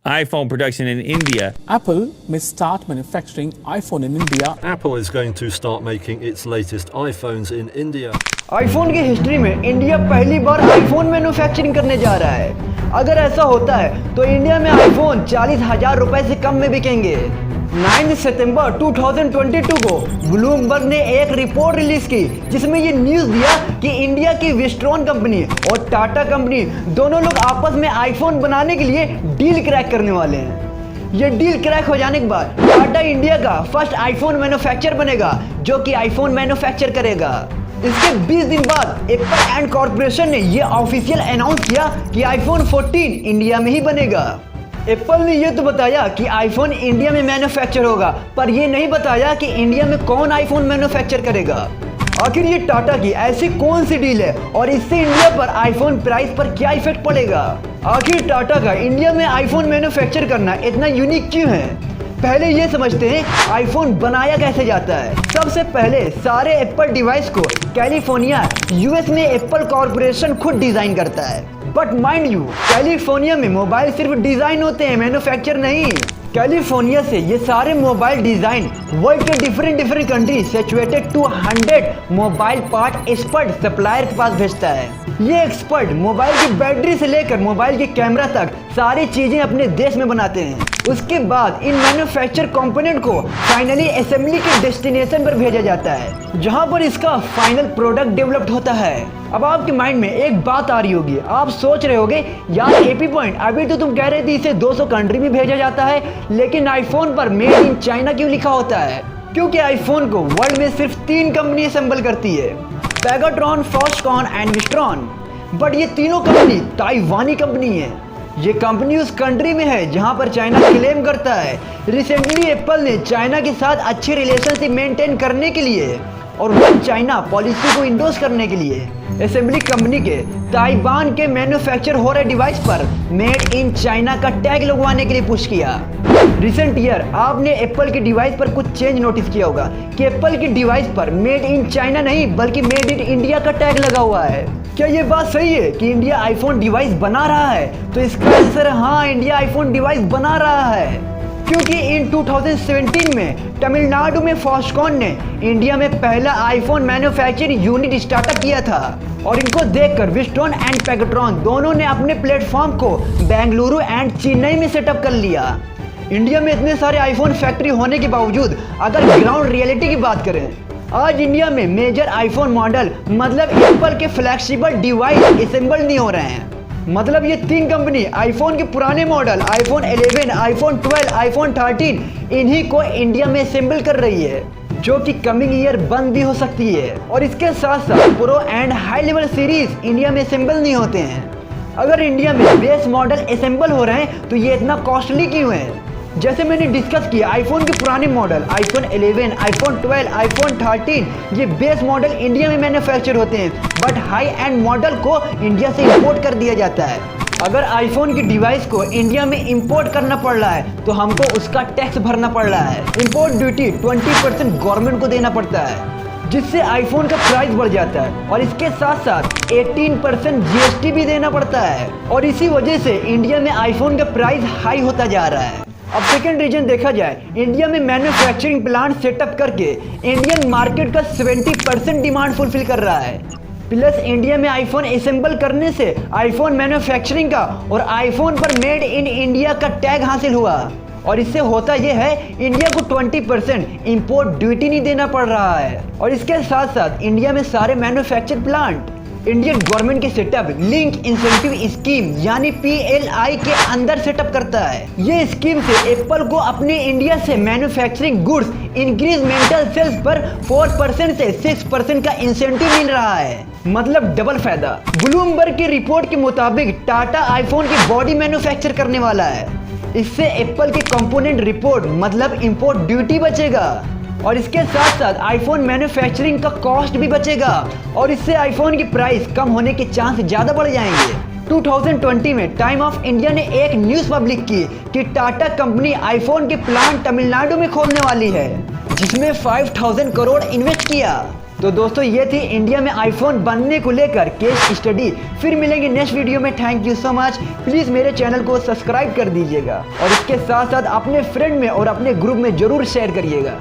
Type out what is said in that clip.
iPhone production in India. Apple may start manufacturing iPhone in India. Apple is going to start making its latest iPhones in India. IPhone की history में India पहली बार iPhone manufacturing करने जा रहा है। अगर ऐसा होता है तो इंडिया में आईफोन 40,000 रुपए से कम में बिकेंगे। 9 सितंबर 2022 को ब्लूमबर्ग ने एक रिपोर्ट रिलीज की जिसमें ये न्यूज़ दिया कि इंडिया की विस्ट्रॉन कंपनी और टाटा कंपनी दोनों लोग आपस में आईफोन बनाने के लिए डील क्रैक करने वाले हैं। ये डील क्रैक हो जाने के बाद टाटा इंडिया का फर्स्ट आईफोन मैन्युफैक्चर बनेगा जो कि आईफोन मैन्युफैक्चर करेगा। इसके 20 दिन बाद एप्पल एंड कॉर्पोरेशन ने ये ऑफिशियल अनाउंस किया कि आईफोन 14 इंडिया में ही बनेगा। एप्पल ने ये तो बताया कि आईफोन इंडिया में मैन्युफैक्चर होगा, पर ये नहीं बताया कि इंडिया में कौन आईफोन मैन्युफैक्चर करेगा। आखिर ये टाटा की ऐसी कौन सी डील है और इससे इंडिया पर आईफोन प्राइस पर क्या इफेक्ट पड़ेगा। आखिर टाटा का इंडिया में आईफोन मैन्युफैक्चर करना इतना यूनिक क्यों है। पहले ये समझते हैं आईफोन बनाया कैसे जाता है। सबसे पहले सारे एप्पल डिवाइस को कैलिफोर्निया यूएस में एप्पल कॉर्पोरेशन खुद डिजाइन करता है। बट माइंड यू, कैलिफोर्निया में मोबाइल सिर्फ डिजाइन होते हैं, मैन्युफैक्चर नहीं। कैलिफोर्निया से ये सारे मोबाइल डिजाइन वर्ल्ड के different country situated 200 mobile part expert supplier के पास भेजता है। ये एक्सपर्ट मोबाइल की बैटरी से लेकर मोबाइल के कैमरा तक सारी चीजें अपने देश में बनाते हैं। उसके बाद इन मैन्युफैक्चर कंपोनेंट को फाइनली असेंबली के डेस्टिनेशन पर भेजा जाता है जहां पर इसका फाइनल प्रोडक्ट डेवलप्ड होता है। अब आपके माइंड में एक बात आ रही होगी, आप सोच रहे होगे यार एपी पॉइंट, अभी तो तुम कह रहे थे इसे 200 कंट्री में भेजा जाता है, लेकिन आईफोन पर मेड इन चाइना क्यों लिखा होता है। क्योंकि आईफोन को वर्ल्ड में सिर्फ 3 कंपनी असेंबल करती है, Pegatron, Foxconn and Wistron. But ये तीनों कंपनी ताइवानी कंपनी है। ये कंपनी उस कंट्री में है जहां पर चाइना क्लेम करता है। रिसेंटली एप्पल ने चाइना के साथ अच्छे रिलेशनशिप मेंटेन करने के लिए और वन चाइना पॉलिसी को इंडोर्स करने के लिए असेंबली कंपनी के ताइवान के मैन्युफैक्चर हो रहे डिवाइस पर मेड इन चाइना का टैग लगवाने के लिए पुश किया। रिसेंट ईयर आपने एप्पल की डिवाइस पर कुछ चेंज नोटिस किया होगा कि एप्पल की डिवाइस पर मेड इन चाइना नहीं बल्कि मेड इन इंडिया का टैग लगा हुआ है। क्या ये बात सही है कि इंडिया आईफोन डिवाइस बना रहा है? तो इसका आंसर हाँ, इंडिया आईफोन डिवाइस बना रहा है। क्योंकि इन 2017 में तमिलनाडु में फॉक्सकॉन ने इंडिया में पहला आईफोन मैन्युफैक्चरिंग यूनिट स्टार्टअप किया था और इनको देखकर विस्ट्रॉन एंड पेगाट्रॉन दोनों ने अपने प्लेटफॉर्म को बेंगलुरु एंड चेन्नई में सेटअप कर लिया। इंडिया में इतने सारे आईफोन फैक्ट्री होने के बावजूद अगर ग्राउंड रियलिटी की बात करें, आज इंडिया में मेजर आईफोन मॉडल मतलब एप्पल के फ्लैगशिप डिवाइस असेंबल नहीं हो रहे हैं। मतलब ये 3 कंपनी आईफोन के पुराने मॉडल आईफोन 11, आईफोन 12, आईफोन 13 इन्हीं को इंडिया में असेंबल कर रही है, जो कि कमिंग ईयर बंद भी हो सकती है। और इसके साथ साथ pro and high level series India में असेंबल नहीं होते हैं। अगर इंडिया में बेस मॉडल असेंबल हो रहे हैं तो ये इतना कॉस्टली क्यों है। जैसे मैंने डिस्कस किया, आईफोन के पुराने मॉडल आईफोन 11, आईफोन 12, आईफोन 13 ये बेस मॉडल इंडिया में मैन्युफैक्चर होते हैं, बट हाई एंड मॉडल को इंडिया से इंपोर्ट कर दिया जाता है। अगर आईफोन की डिवाइस को इंडिया में इंपोर्ट करना पड़ रहा है तो हमको उसका टैक्स भरना पड़ रहा है। इंपोर्ट ड्यूटी 20% गवर्नमेंट को देना पड़ता है, जिससे आईफोन का प्राइस बढ़ जाता है और इसके साथ साथ 18% जीएसटी भी देना पड़ता है। और इसी वजह से इंडिया में आईफोन का प्राइस हाई होता जा रहा है। अब सेकेंड रीजन देखा जाए, इंडिया में मैन्युफैक्चरिंग प्लांट सेटअप करके इंडियन मार्केट का 70% डिमांड फुलफिल कर रहा है। प्लस इंडिया में आईफोन असेंबल करने से आईफोन मैन्युफैक्चरिंग का और आईफोन पर मेड इन इंडिया का टैग हासिल हुआ और इससे होता यह है इंडिया को 20% इंपोर्ट ड्यूटी नहीं देना पड़ रहा है। और इसके साथ साथ इंडिया में सारे मैन्युफैक्चर प्लांट इंडियन गवर्नमेंट के सेटअप लिंक इंसेंटिव स्कीम यानी PLI के अंदर सेटअप करता है। ये स्कीम से एप्पल को अपने इंडिया से मैन्युफैक्चरिंग गुड्स इंक्रीजमेंटल सेल्स पर 4% से 6% का इंसेंटिव मिल रहा है, मतलब डबल फायदा। ब्लूमबर्ग की रिपोर्ट के मुताबिक टाटा आईफोन की बॉडी मैन्युफैक्चर करने वाला है। इससे एप्पल के कंपोनेंट रिपोर्ट मतलब इंपोर्ट ड्यूटी बचेगा और इसके साथ साथ आईफोन मैन्युफैक्चरिंग का कॉस्ट भी बचेगा और इससे आईफोन की प्राइस कम होने के चांस ज्यादा बढ़ जाएंगे। 2020 में टाइम ऑफ इंडिया ने एक न्यूज पब्लिक की कि टाटा कंपनी आईफोन के प्लांट तमिलनाडु में खोलने वाली है, जिसमें 5000 करोड़ इन्वेस्ट किया। तो दोस्तों ये थी इंडिया में आईफोन बनने को लेकर केस स्टडी। फिर मिलेंगे नेक्स्ट वीडियो में। Thank you so much. Please मेरे चैनल को सब्सक्राइब कर दीजिएगा और इसके साथ साथ अपने फ्रेंड में और अपने ग्रुप में ज़रूर शेयर करिएगा।